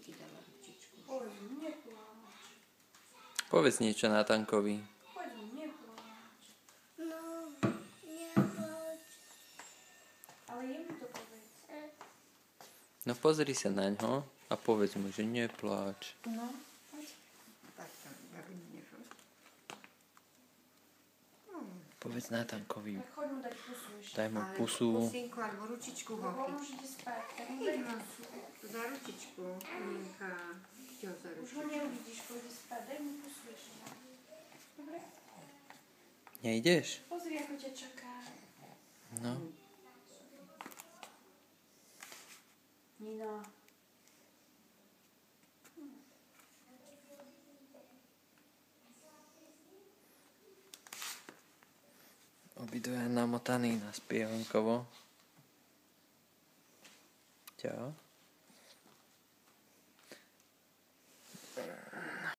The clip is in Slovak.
ti dala ručičku. Poďme, nepláč. Povedz niečo Nátankovi. Poďme, nepláč. No, nepláč. Ale jemu to povedz. No pozri sa na ňo a povedz mu, že nepláč. No, poď. Tak to, ja by nechal. Povedz Nátankovi. Tak choď mu dať pusu ešte. Daj mu pusu. Pusinku alebo ručičku ho Lebo on chyť. už ide spať, tak mu daj pusu. Za ručičku. Mienka. Čo za Už ručičku? ho neuvidíš, pôjde spať. Daj mu pusu ešte. Dobre? Nejdeš? Pozri, ako ťa čaká. No. Nino. Obidve namotaný na spievankovo. Čau.